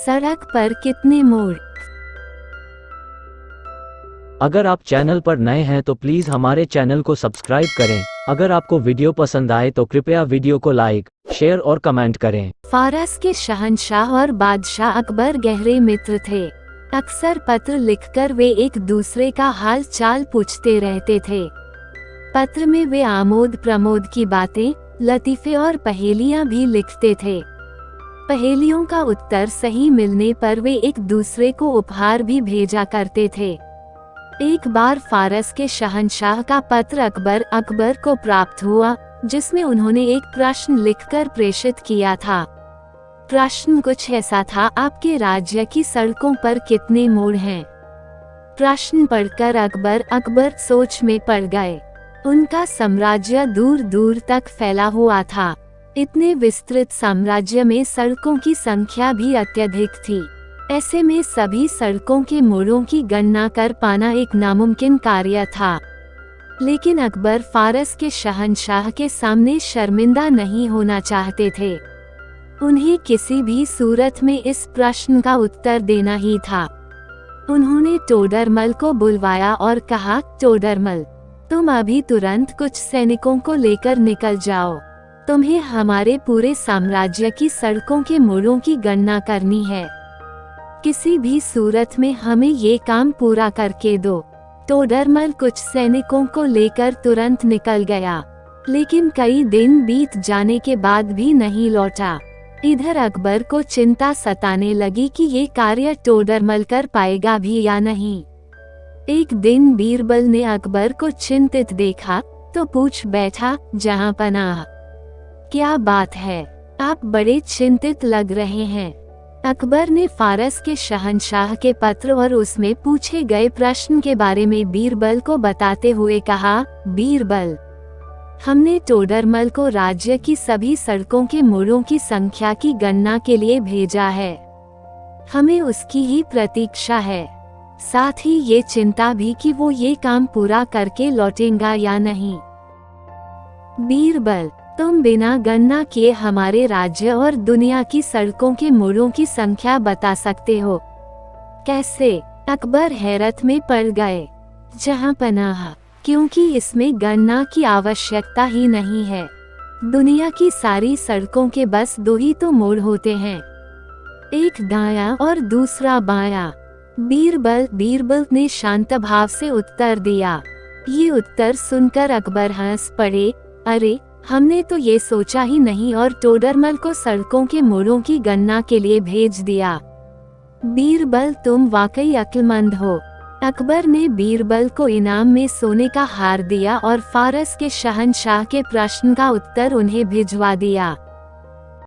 सड़क पर कितने मोड़। अगर आप चैनल पर नए हैं तो प्लीज़ हमारे चैनल को सब्सक्राइब करें। अगर आपको वीडियो पसंद आए तो कृपया वीडियो को लाइक, शेयर और कमेंट करें। फारस के शहंशाह और बादशाह अकबर गहरे मित्र थे। अक्सर पत्र लिखकर वे एक दूसरे का हाल चाल पूछते रहते थे। पत्र में वे आमोद प्रमोद की बातें, लतीफे और पहेलियां भी लिखते थे। पहेलियों का उत्तर सही मिलने पर वे एक दूसरे को उपहार भी भेजा करते थे। एक बार फारस के शहंशाह का पत्र अकबर को प्राप्त हुआ, जिसमें उन्होंने एक प्रश्न लिखकर प्रेषित किया था। प्रश्न कुछ ऐसा था, आपके राज्य की सड़कों पर कितने मोड़ हैं। प्रश्न पढ़कर अकबर सोच में पड़ गए। उनका साम्राज्य दूर दूर तक फैला हुआ था। इतने विस्तृत साम्राज्य में सड़कों की संख्या भी अत्यधिक थी। ऐसे में सभी सड़कों के मोड़ों की गणना कर पाना एक नामुमकिन कार्य था। लेकिन अकबर फारस के शहंशाह के सामने शर्मिंदा नहीं होना चाहते थे। उन्हें किसी भी सूरत में इस प्रश्न का उत्तर देना ही था। उन्होंने टोडरमल को बुलवाया और कहा, टोडरमल, तुम अभी तुरंत कुछ सैनिकों को लेकर निकल जाओ। तुम्हें हमारे पूरे साम्राज्य की सड़कों के मोड़ों की गणना करनी है। किसी भी सूरत में हमें ये काम पूरा करके दो। टोडरमल कुछ सैनिकों को लेकर तुरंत निकल गया, लेकिन कई दिन बीत जाने के बाद भी नहीं लौटा। इधर अकबर को चिंता सताने लगी कि ये कार्य टोडरमल कर पाएगा भी या नहीं। एक दिन बीरबल ने अकबर को चिंतित देखा तो पूछ बैठा, जहां पनाह, क्या बात है, आप बड़े चिंतित लग रहे हैं। अकबर ने फारस के शहंशाह के पत्र और उसमें पूछे गए प्रश्न के बारे में बीरबल को बताते हुए कहा, बीरबल, हमने टोडरमल को राज्य की सभी सड़कों के मोड़ों की संख्या की गणना के लिए भेजा है। हमें उसकी ही प्रतीक्षा है। साथ ही ये चिंता भी कि वो ये काम पूरा करके लौटेगा या नहीं। बीरबल, तुम बिना गणना किए हमारे राज्य और दुनिया की सड़कों के मोड़ों की संख्या बता सकते हो? कैसे? अकबर हैरत में पड़ गए। जहां पनाह, क्योंकि इसमें गणना की आवश्यकता ही नहीं है। दुनिया की सारी सड़कों के बस दो ही तो मोड़ होते हैं, एक दायां और दूसरा बायां। बीरबल ने शांत भाव से उत्तर दिया। ये उत्तर सुनकर अकबर हंस पड़े। अरे, हमने तो ये सोचा ही नहीं और टोडरमल को सड़कों के मोड़ों की गणना के लिए भेज दिया। बीरबल, तुम वाकई अक्लमंद हो। अकबर ने बीरबल को इनाम में सोने का हार दिया और फारस के शहंशाह के प्रश्न का उत्तर उन्हें भिजवा दिया।